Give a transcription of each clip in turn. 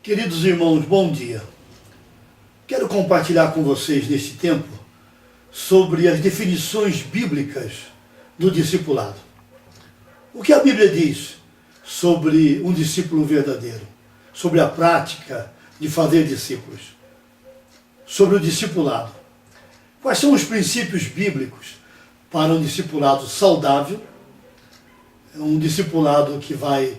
Queridos irmãos, bom dia. Quero compartilhar com vocês neste tempo sobre as definições bíblicas do discipulado. O que a Bíblia diz sobre um discípulo verdadeiro, sobre a prática de fazer discípulos, sobre o discipulado. Quais são os princípios bíblicos para um discipulado saudável, um discipulado que vai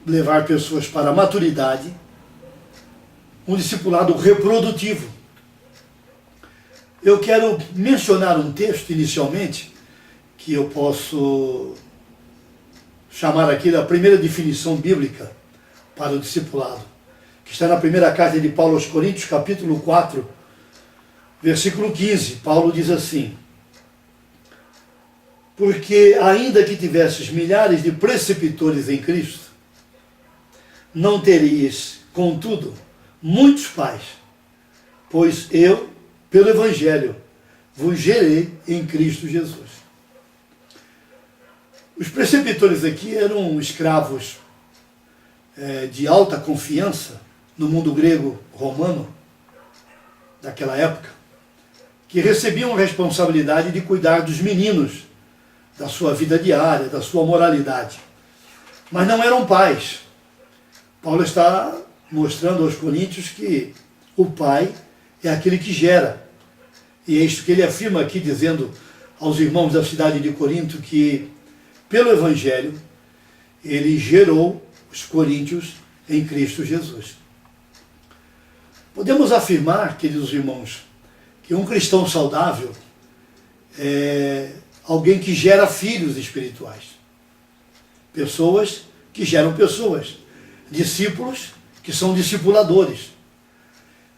levar pessoas para a maturidade, um discipulado reprodutivo. Eu quero mencionar um texto inicialmente, que eu posso chamar aqui da primeira definição bíblica para o discipulado, que está na primeira carta de Paulo aos Coríntios, capítulo 4, versículo 15. Paulo diz assim: porque ainda que tivesses milhares de preceptores em Cristo, não terias, contudo, muitos pais, pois eu, pelo Evangelho, vos gerei em Cristo Jesus. Os preceptores aqui eram escravos de alta confiança no mundo grego romano daquela época, que recebiam a responsabilidade de cuidar dos meninos, da sua vida diária, da sua moralidade. Mas não eram pais. Paulo está mostrando aos coríntios que o pai é aquele que gera. E é isto que ele afirma aqui, dizendo aos irmãos da cidade de Corinto que, pelo Evangelho, ele gerou os coríntios em Cristo Jesus. Podemos afirmar, queridos irmãos, que um cristão saudável é alguém que gera filhos espirituais. Pessoas que geram pessoas. Discípulos que são discipuladores.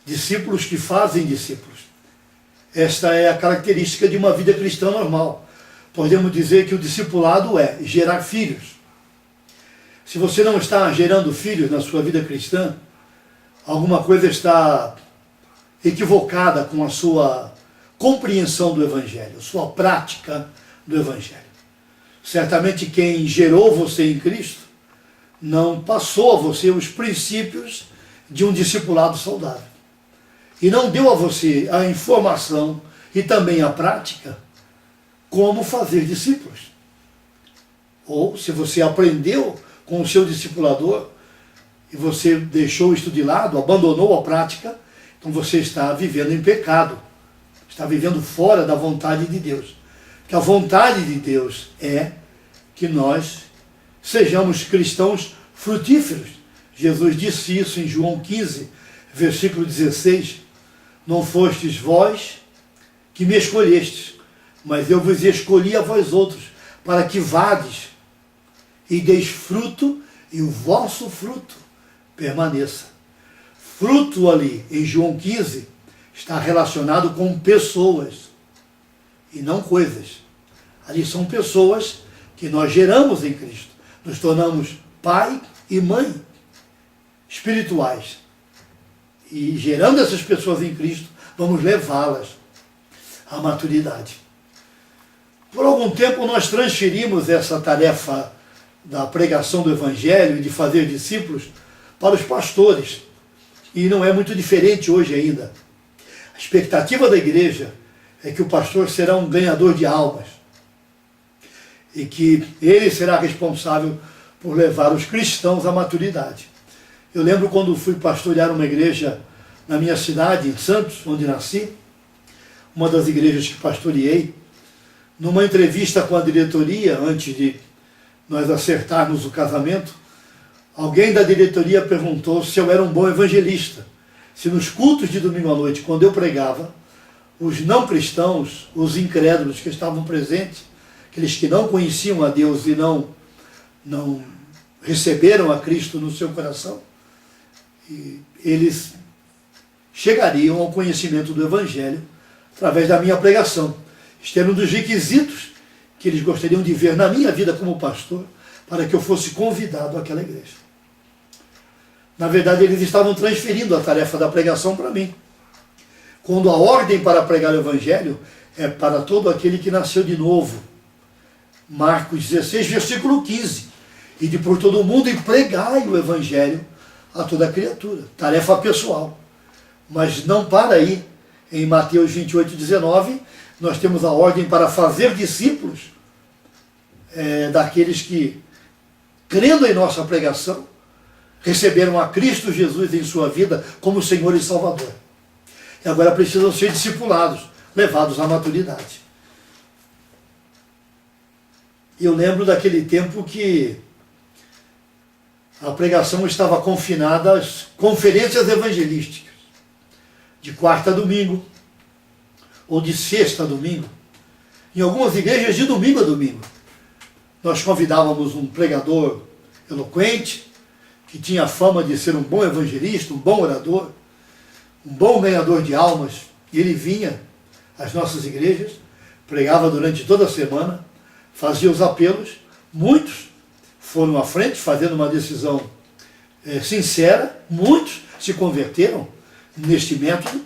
Discípulos que fazem discípulos. Esta é a característica de uma vida cristã normal. Podemos dizer que o discipulado é gerar filhos. Se você não está gerando filhos na sua vida cristã, alguma coisa está equivocada com a sua compreensão do Evangelho, sua prática do Evangelho. Certamente quem gerou você em Cristo não passou a você os princípios de um discipulado saudável. E não deu a você a informação e também a prática como fazer discípulos. Ou se você aprendeu com o seu discipulador e você deixou isso de lado, abandonou a prática, então você está vivendo em pecado. Está vivendo fora da vontade de Deus. Porque a vontade de Deus é que nós sejamos cristãos frutíferos. Jesus disse isso em João 15, versículo 16. Não fostes vós que me escolhestes, mas eu vos escolhi a vós outros, para que vades e deis fruto, e o vosso fruto permaneça. Fruto ali, em João 15, está relacionado com pessoas e não coisas. Ali são pessoas que nós geramos em Cristo. Nos tornamos pai e mãe espirituais. E gerando essas pessoas em Cristo, vamos levá-las à maturidade. Por algum tempo nós transferimos essa tarefa da pregação do Evangelho e de fazer discípulos para os pastores. E não é muito diferente hoje ainda. A expectativa da igreja é que o pastor será um ganhador de almas e que ele será responsável por levar os cristãos à maturidade. Eu lembro quando fui pastorear uma igreja na minha cidade, em Santos, onde nasci, uma das igrejas que pastoreei, numa entrevista com a diretoria, antes de nós acertarmos o casamento, alguém da diretoria perguntou se eu era um bom evangelista. Se nos cultos de domingo à noite, quando eu pregava, os não cristãos, os incrédulos que estavam presentes, aqueles que não conheciam a Deus e não receberam a Cristo no seu coração, e eles chegariam ao conhecimento do Evangelho através da minha pregação. Este era um dos requisitos que eles gostariam de ver na minha vida como pastor, para que eu fosse convidado àquela igreja. Na verdade, eles estavam transferindo a tarefa da pregação para mim. Quando a ordem para pregar o Evangelho é para todo aquele que nasceu de novo. Marcos 16, versículo 15. ide por todo o mundo e pregai o evangelho a toda criatura. Tarefa pessoal. Mas não para aí. Em Mateus 28:19, nós temos a ordem para fazer discípulos daqueles que, crendo em nossa pregação, receberam a Cristo Jesus em sua vida como Senhor e Salvador. E agora precisam ser discipulados, levados à maturidade. Eu lembro daquele tempo que a pregação estava confinada às conferências evangelísticas, de quarta a domingo, ou de sexta a domingo, em algumas igrejas de domingo a domingo. Nós convidávamos um pregador eloquente, que tinha a fama de ser um bom evangelista, um bom orador, um bom ganhador de almas, e ele vinha às nossas igrejas, pregava durante toda a semana, fazia os apelos. Muitos foram à frente, fazendo uma decisão sincera, muitos se converteram neste método,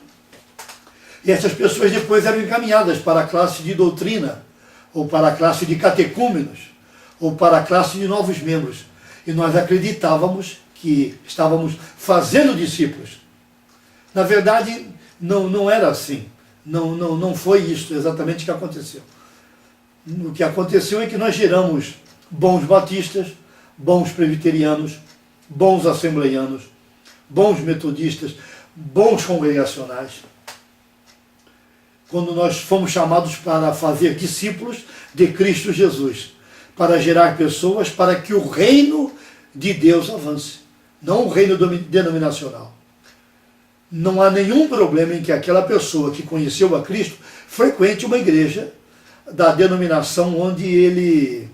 e essas pessoas depois eram encaminhadas para a classe de doutrina, ou para a classe de catecúmenos, ou para a classe de novos membros. E nós acreditávamos que estávamos fazendo discípulos. Na verdade, não era assim. Não foi isso exatamente que aconteceu. O que aconteceu é que nós geramos bons batistas, bons presbiterianos, bons assembleianos, bons metodistas, bons congregacionais. Quando nós fomos chamados para fazer discípulos de Cristo Jesus, para gerar pessoas para que o reino de Deus avance, não o reino denominacional. Não há nenhum problema em que aquela pessoa que conheceu a Cristo frequente uma igreja da denominação onde ele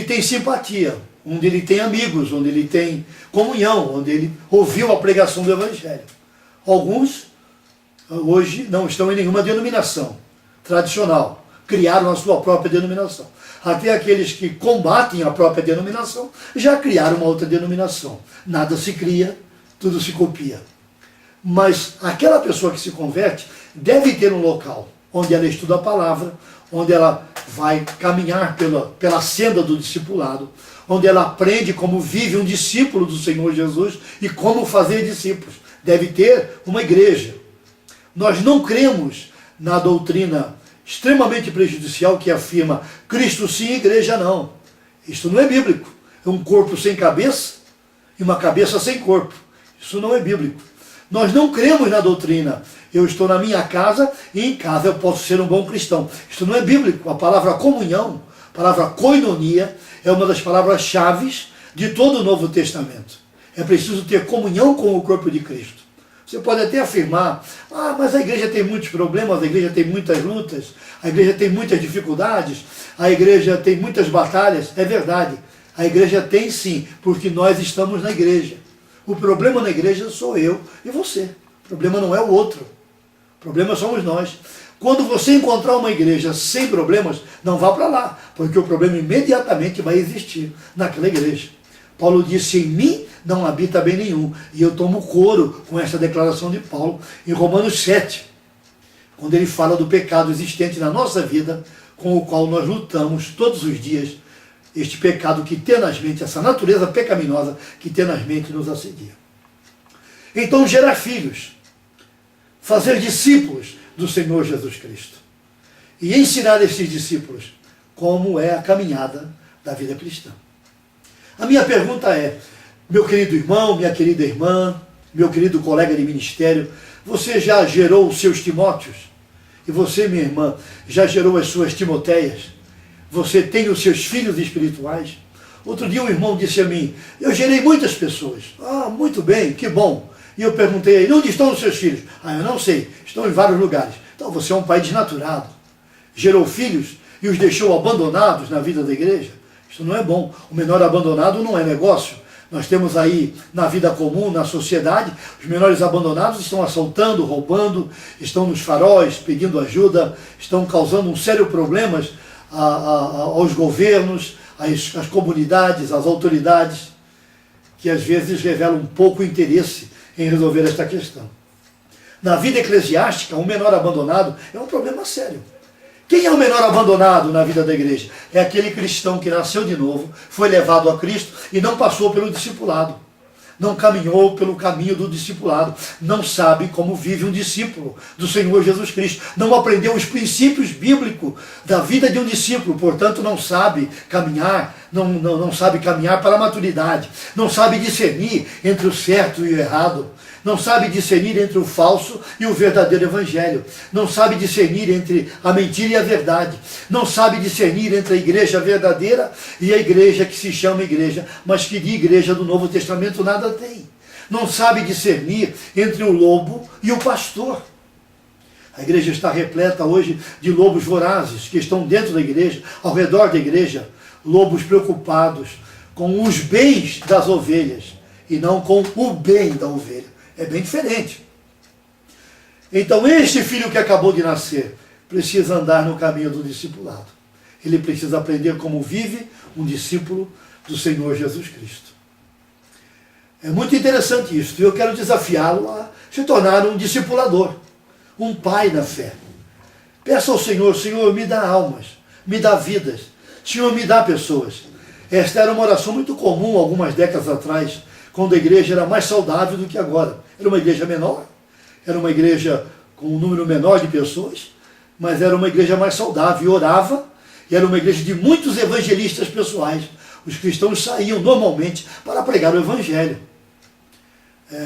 tem simpatia, onde ele tem amigos, onde ele tem comunhão, onde ele ouviu a pregação do Evangelho. Alguns hoje não estão em nenhuma denominação tradicional, criaram a sua própria denominação. Até aqueles que combatem a própria denominação já criaram uma outra denominação. Nada se cria, tudo se copia. Mas aquela pessoa que se converte deve ter um local onde ela estuda a palavra, onde ela vai caminhar pela senda do discipulado, onde ela aprende como vive um discípulo do Senhor Jesus e como fazer discípulos. Deve ter uma igreja. Nós não cremos na doutrina extremamente prejudicial que afirma Cristo sim, igreja não. Isto não é bíblico. É um corpo sem cabeça e uma cabeça sem corpo. Isso não é bíblico. Nós não cremos na doutrina. Eu estou na minha casa e em casa eu posso ser um bom cristão. Isto não é bíblico. A palavra comunhão, a palavra koinonia, é uma das palavras-chave de todo o Novo Testamento. É preciso ter comunhão com o corpo de Cristo. Você pode até afirmar, mas a igreja tem muitos problemas, a igreja tem muitas lutas, a igreja tem muitas dificuldades, a igreja tem muitas batalhas. É verdade, a igreja tem sim, porque nós estamos na igreja. O problema na igreja sou eu e você. O problema não é o outro. O problema somos nós. Quando você encontrar uma igreja sem problemas, não vá para lá, porque o problema imediatamente vai existir naquela igreja. Paulo disse, em mim não habita bem nenhum. E eu tomo couro com essa declaração de Paulo em Romanos 7, quando ele fala do pecado existente na nossa vida, com o qual nós lutamos todos os dias, este pecado que tenazmente, essa natureza pecaminosa que tenazmente nos assedia. Então, gerar filhos, fazer discípulos do Senhor Jesus Cristo e ensinar esses discípulos como é a caminhada da vida cristã. A minha pergunta é, meu querido irmão, minha querida irmã, meu querido colega de ministério, você já gerou os seus Timóteos? E você, minha irmã, já gerou as suas Timoteias? Você tem os seus filhos espirituais? Outro dia um irmão disse a mim, eu gerei muitas pessoas. Muito bem, que bom. E eu perguntei a ele, onde estão os seus filhos? Eu não sei, estão em vários lugares. Então você é um pai desnaturado. Gerou filhos e os deixou abandonados na vida da igreja? Isso não é bom. O menor abandonado não é negócio. Nós temos aí na vida comum, na sociedade, os menores abandonados estão assaltando, roubando, estão nos faróis pedindo ajuda, estão causando um sério problemas aos governos, às comunidades, às autoridades, que às vezes revelam um pouco interesse em resolver esta questão. Na vida eclesiástica, um menor abandonado é um problema sério. Quem é o menor abandonado na vida da igreja? É aquele cristão que nasceu de novo, foi levado a Cristo e não passou pelo discipulado. Não caminhou pelo caminho do discipulado, não sabe como vive um discípulo do Senhor Jesus Cristo, não aprendeu os princípios bíblicos da vida de um discípulo, portanto não sabe caminhar, não sabe caminhar para a maturidade, não sabe discernir entre o certo e o errado, não sabe discernir entre o falso e o verdadeiro evangelho, não sabe discernir entre a mentira e a verdade, não sabe discernir entre a igreja verdadeira e a igreja que se chama igreja, mas que de igreja do Novo Testamento nada tem. Não sabe discernir entre o lobo e o pastor. A igreja está repleta hoje de lobos vorazes que estão dentro da igreja, ao redor da igreja, lobos preocupados com os bens das ovelhas e não com o bem da ovelha. É bem diferente. Então este filho que acabou de nascer precisa andar no caminho do discipulado. Ele precisa aprender como vive um discípulo do Senhor Jesus Cristo. É muito interessante isso. E eu quero desafiá-lo a se tornar um discipulador, um pai na fé. Peça ao Senhor, Senhor, me dá almas, me dá vidas. Senhor, me dá pessoas. Esta era uma oração muito comum algumas décadas atrás, quando a igreja era mais saudável do que agora. Era uma igreja menor, era uma igreja com um número menor de pessoas, mas era uma igreja mais saudável, e orava, e era uma igreja de muitos evangelistas pessoais. Os cristãos saíam normalmente para pregar o evangelho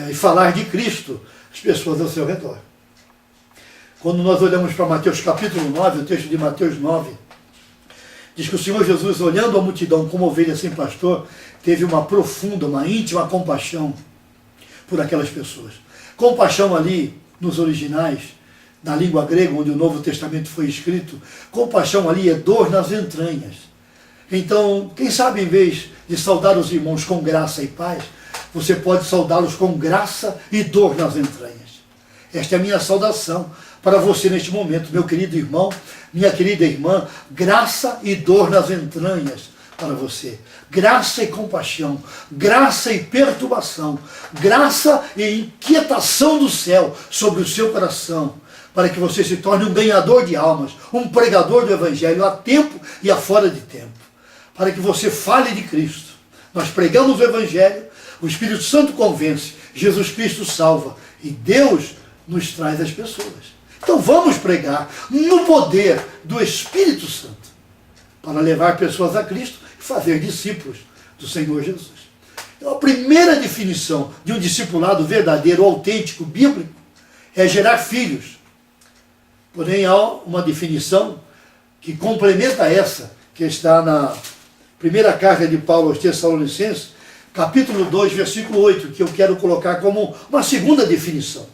e falar de Cristo às pessoas ao seu redor. Quando nós olhamos para Mateus capítulo 9, o texto de Mateus 9, diz que o Senhor Jesus, olhando a multidão como ovelha sem pastor, teve uma profunda, uma íntima compaixão por aquelas pessoas. Compaixão ali, nos originais, na língua grega, onde o Novo Testamento foi escrito, compaixão ali é dor nas entranhas. Então, quem sabe, em vez de saudar os irmãos com graça e paz, você pode saudá-los com graça e dor nas entranhas. Esta é a minha saudação para você neste momento, meu querido irmão, minha querida irmã, graça e dor nas entranhas para você. Graça e compaixão, graça e perturbação, graça e inquietação do céu sobre o seu coração, para que você se torne um ganhador de almas, um pregador do evangelho a tempo e a fora de tempo, para que você fale de Cristo. Nós pregamos o evangelho, o Espírito Santo convence, Jesus Cristo salva e Deus nos traz as pessoas. Então vamos pregar no poder do Espírito Santo para levar pessoas a Cristo e fazer discípulos do Senhor Jesus. Então a primeira definição de um discipulado verdadeiro, autêntico, bíblico, é gerar filhos. Porém há uma definição que complementa essa, que está na primeira carta de Paulo aos Tessalonicenses, capítulo 2, versículo 8, que eu quero colocar como uma segunda definição.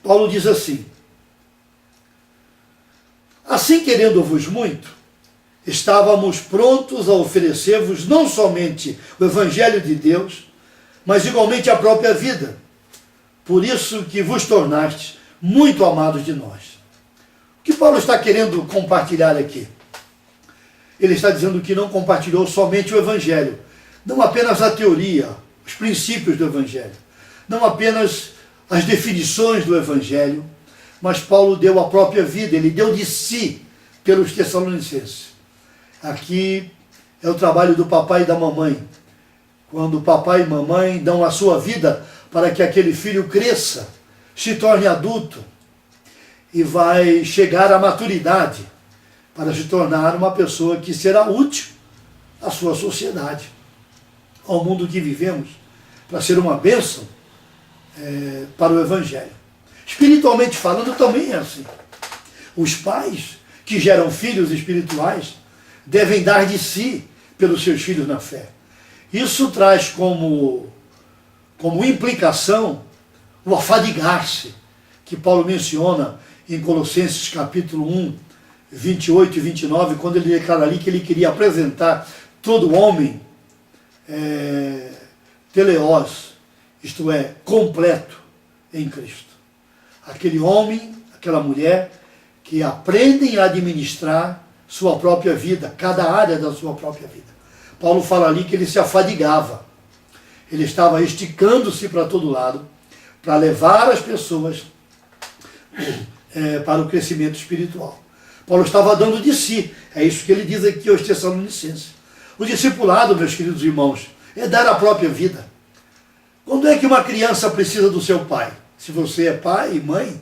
Paulo diz assim: assim, querendo-vos muito, estávamos prontos a oferecer-vos não somente o Evangelho de Deus, mas igualmente a própria vida. Por isso que vos tornastes muito amados de nós. O que Paulo está querendo compartilhar aqui? Ele está dizendo que não compartilhou somente o Evangelho, não apenas a teoria, os princípios do Evangelho, não apenas as definições do Evangelho, mas Paulo deu a própria vida, ele deu de si pelos Tessalonicenses. Aqui é o trabalho do papai e da mamãe. Quando o papai e mamãe dão a sua vida para que aquele filho cresça, se torne adulto e vai chegar à maturidade para se tornar uma pessoa que será útil à sua sociedade, ao mundo que vivemos, para ser uma bênção para o Evangelho. Espiritualmente falando também é assim. Os pais que geram filhos espirituais devem dar de si pelos seus filhos na fé. Isso traz como implicação o afadigar-se, que Paulo menciona em Colossenses capítulo 1, 28 e 29, quando ele declara ali que ele queria apresentar todo homem teleós, isto é, completo em Cristo. Aquele homem, aquela mulher que aprendem a administrar sua própria vida, cada área da sua própria vida. Paulo fala ali que ele se afadigava. Ele estava esticando-se para todo lado para levar as pessoas para o crescimento espiritual. Paulo estava dando de si. É isso que ele diz aqui aos Tessalonicenses. O discipulado, meus queridos irmãos, é dar a própria vida. Quando é que uma criança precisa do seu pai? Se você é pai e mãe,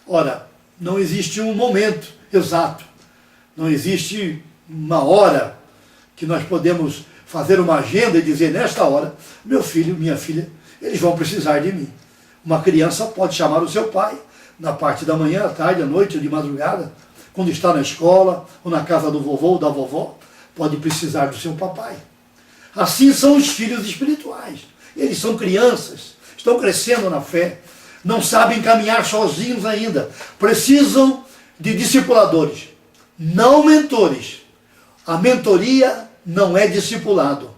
ora, não existe um momento exato. Não existe uma hora que nós podemos fazer uma agenda e dizer, nesta hora, meu filho, minha filha, eles vão precisar de mim. Uma criança pode chamar o seu pai na parte da manhã, à tarde, à noite, ou de madrugada, quando está na escola, ou na casa do vovô ou da vovó, pode precisar do seu papai. Assim são os filhos espirituais. Eles são crianças, estão crescendo na fé, não sabem caminhar sozinhos ainda, precisam de discipuladores, não mentores. A mentoria não é discipulado.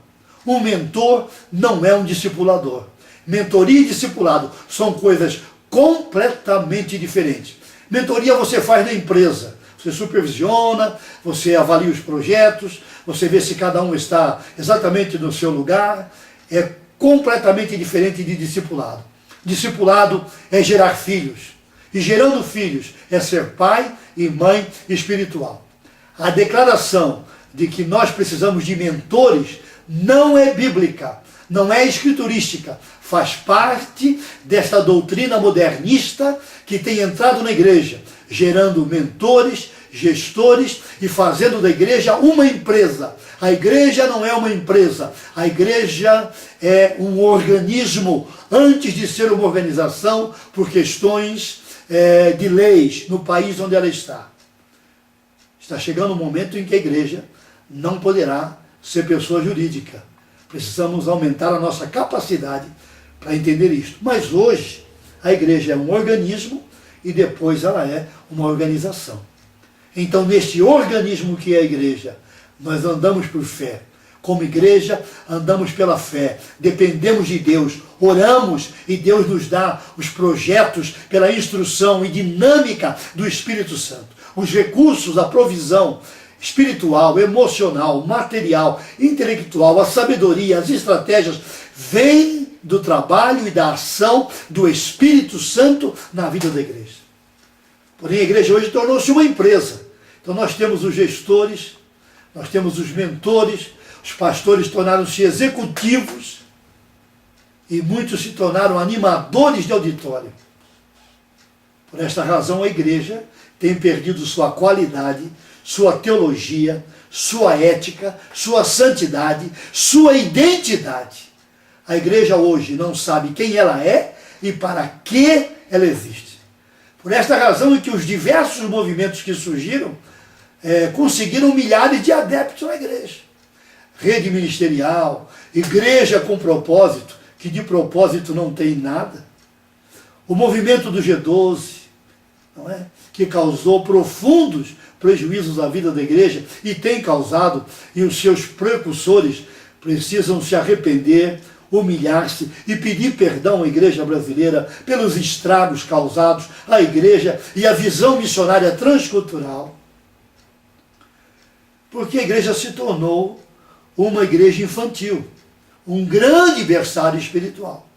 Um mentor não é um discipulador. Mentoria e discipulado são coisas completamente diferentes. Mentoria você faz na empresa. Você supervisiona, você avalia os projetos, você vê se cada um está exatamente no seu lugar. É completamente diferente de discipulado. Discipulado é gerar filhos. E gerando filhos é ser pai e mãe espiritual. A declaração de que nós precisamos de mentores não é bíblica, não é escriturística. Faz parte desta doutrina modernista que tem entrado na igreja, gerando mentores, gestores e fazendo da igreja uma empresa. A igreja não é uma empresa, a igreja é um organismo antes de ser uma organização por questões de leis no país onde ela está. Está chegando um momento em que a igreja não poderá ser pessoa jurídica. Precisamos aumentar a nossa capacidade para entender isto. Mas hoje a igreja é um organismo e depois ela é uma organização. Então, neste organismo que é a igreja, nós andamos por fé. Como igreja, andamos pela fé, dependemos de Deus, oramos e Deus nos dá os projetos pela instrução e dinâmica do Espírito Santo. Os recursos, a provisão espiritual, emocional, material, intelectual, a sabedoria, as estratégias, vêm do trabalho e da ação do Espírito Santo na vida da igreja. Porém, a igreja hoje tornou-se uma empresa. Então nós temos os gestores, nós temos os mentores, os pastores tornaram-se executivos e muitos se tornaram animadores de auditório. Por esta razão a igreja tem perdido sua qualidade, sua teologia, sua ética, sua santidade, sua identidade. A igreja hoje não sabe quem ela é e para que ela existe. Por esta razão é que os diversos movimentos que surgiram conseguiram milhares de adeptos na igreja. Rede ministerial, igreja com propósito, que de propósito não tem nada. O movimento do G12, não é? Que causou profundos prejuízos à vida da igreja e tem causado, e os seus precursores precisam se arrepender, humilhar-se e pedir perdão à igreja brasileira pelos estragos causados à igreja e à visão missionária transcultural. Porque a igreja se tornou uma igreja infantil, um grande berçário espiritual.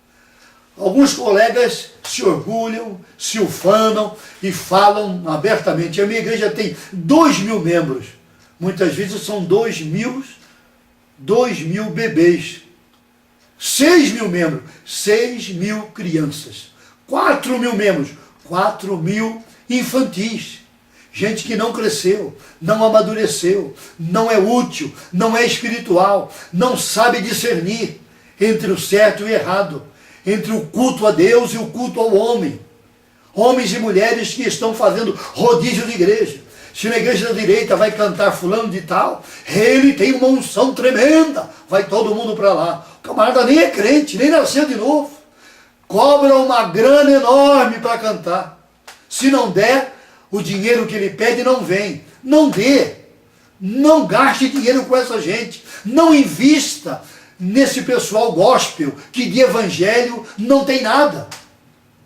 Alguns colegas se orgulham, se ufanam e falam abertamente. A minha igreja tem 2.000 membros. Muitas vezes são 2.000 bebês. 6.000 membros, 6.000 crianças. 4.000 membros, 4.000 infantis. Gente que não cresceu, não amadureceu, não é útil, não é espiritual, não sabe discernir entre o certo e o errado, entre o culto a Deus e o culto ao homem. Homens e mulheres que estão fazendo rodízio de igreja. Se na igreja da direita vai cantar fulano de tal, ele tem uma unção tremenda, vai todo mundo para lá. O camarada nem é crente, nem nasceu de novo. Cobra uma grana enorme para cantar. Se não der, o dinheiro que ele pede não vem. Não dê. Não gaste dinheiro com essa gente. Não invista nesse pessoal gospel que de evangelho não tem nada.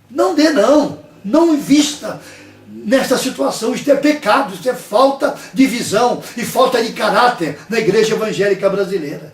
Não dê não. Não invista nesta situação. Isto é pecado, isto é falta de visão e falta de caráter na igreja evangélica brasileira.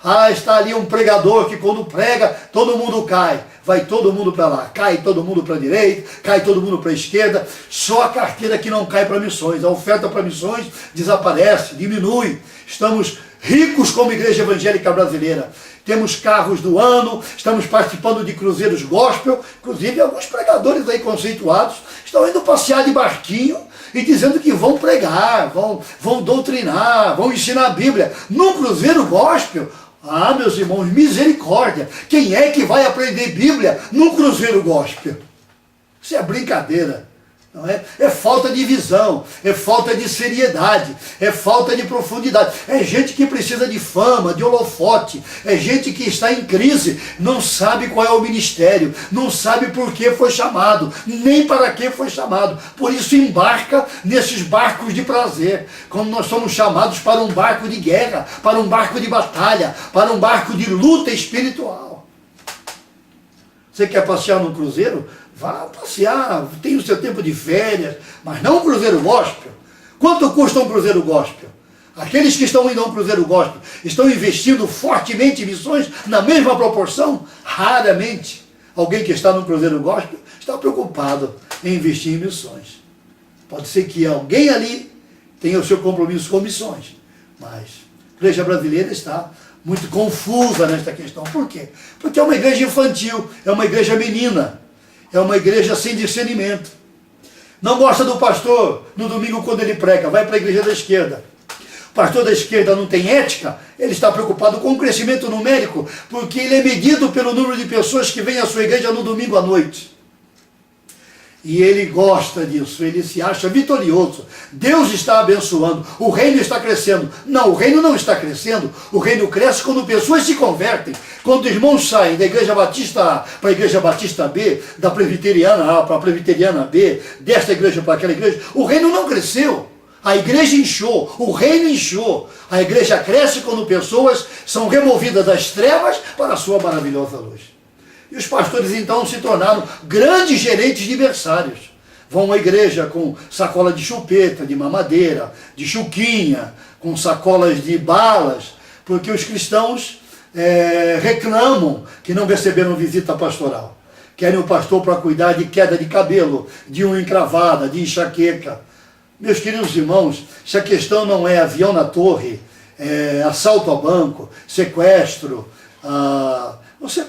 Ah, está ali um pregador que quando prega todo mundo cai. vai todo mundo para lá, cai todo mundo para a direita, cai todo mundo para a esquerda, só a carteira que não cai para missões, a oferta para missões desaparece, diminui. Estamos ricos como igreja evangélica brasileira, temos carros do ano, estamos participando de cruzeiros gospel, inclusive alguns pregadores aí conceituados estão indo passear de barquinho e dizendo que vão pregar, vão doutrinar, vão ensinar a Bíblia num cruzeiro gospel. Ah, meus irmãos, misericórdia! Quem é que vai aprender Bíblia num cruzeiro gospel? Isso é brincadeira, não é? É falta de visão, é falta de seriedade, é falta de profundidade. É gente que precisa de fama, de holofote, é gente que está em crise, não sabe qual é o ministério, não sabe por que foi chamado, nem para que foi chamado. Por isso embarca nesses barcos de prazer, quando nós somos chamados para um barco de guerra, para um barco de batalha, para um barco de luta espiritual. Você quer passear num cruzeiro? Vá passear, tem o seu tempo de férias, mas não um cruzeiro gospel. Quanto custa um cruzeiro gospel? Aqueles que estão indo a um cruzeiro gospel estão investindo fortemente em missões na mesma proporção? Raramente. Alguém que está num cruzeiro gospel está preocupado em investir em missões. Pode ser que alguém ali tenha o seu compromisso com missões, mas a igreja brasileira está muito confusa nesta questão. Por quê? Porque é uma igreja infantil, é uma igreja menina. É uma igreja sem discernimento. Não gosta do pastor no domingo quando ele prega, vai para a igreja da esquerda. O pastor da esquerda não tem ética, ele está preocupado com o crescimento numérico, porque ele é medido pelo número de pessoas que vêm à sua igreja no domingo à noite. E ele gosta disso, ele se acha vitorioso. Deus está abençoando, o reino está crescendo. Não, o reino não está crescendo. O reino cresce quando pessoas se convertem. Quando irmãos saem da igreja batista A para a igreja batista B, da presbiteriana A para a presbiteriana B, desta igreja para aquela igreja, o reino não cresceu. A igreja inchou, o reino inchou. A igreja cresce quando pessoas são removidas das trevas para a sua maravilhosa luz. E os pastores então se tornaram grandes gerentes de berçários. Vão à igreja com sacola de chupeta, de mamadeira, de chuquinha, com sacolas de balas, porque os cristãos reclamam que não receberam visita pastoral. Querem o pastor para cuidar de queda de cabelo, de unha encravada, de enxaqueca. Meus queridos irmãos, se a questão não é avião na torre, assalto ao banco, sequestro, você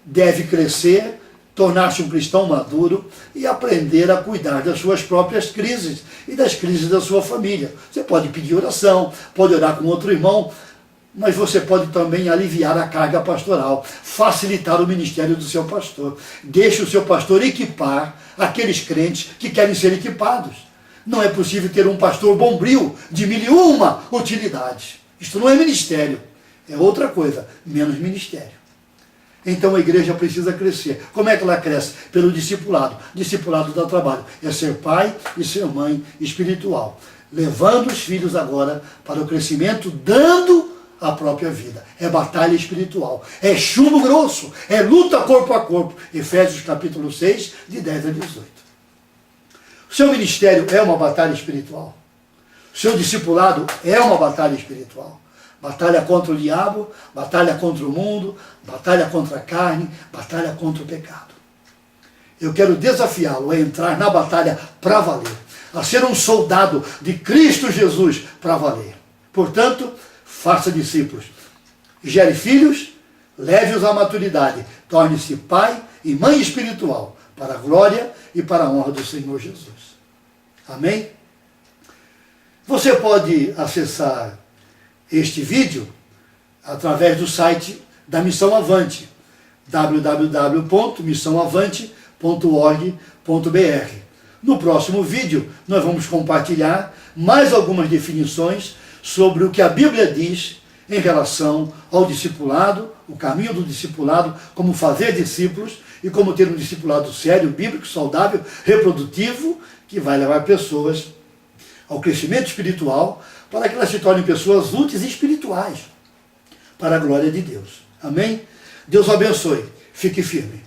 deve crescer, tornar-se um cristão maduro e aprender a cuidar das suas próprias crises e das crises da sua família. Você pode pedir oração, pode orar com outro irmão, mas você pode também aliviar a carga pastoral, facilitar o ministério do seu pastor. Deixe o seu pastor equipar aqueles crentes que querem ser equipados. Não é possível ter um pastor bombril de 1001 utilidades. Isto não é ministério, é outra coisa, menos ministério. Então a igreja precisa crescer. Como é que ela cresce? Pelo discipulado. Discipulado dá trabalho. É ser pai e ser mãe espiritual. Levando os filhos agora para o crescimento, dando a própria vida. É batalha espiritual. É chumbo grosso. É luta corpo a corpo. Efésios capítulo 6, de 10 a 18. O seu ministério é uma batalha espiritual. O seu discipulado é uma batalha espiritual. Batalha contra o diabo, batalha contra o mundo, batalha contra a carne, batalha contra o pecado. Eu quero desafiá-lo a entrar na batalha para valer, a ser um soldado de Cristo Jesus para valer. Portanto, faça discípulos, gere filhos, leve-os à maturidade, torne-se pai e mãe espiritual, para a glória e para a honra do Senhor Jesus. Amém? Você pode acessar este vídeo através do site da Missão Avante, www.missãoavante.org.br. No próximo vídeo, nós vamos compartilhar mais algumas definições sobre o que a Bíblia diz em relação ao discipulado, o caminho do discipulado, como fazer discípulos e como ter um discipulado sério, bíblico, saudável, reprodutivo, que vai levar pessoas ao crescimento espiritual, para que elas se tornem pessoas úteis e espirituais, para a glória de Deus. Amém? Deus o abençoe. Fique firme.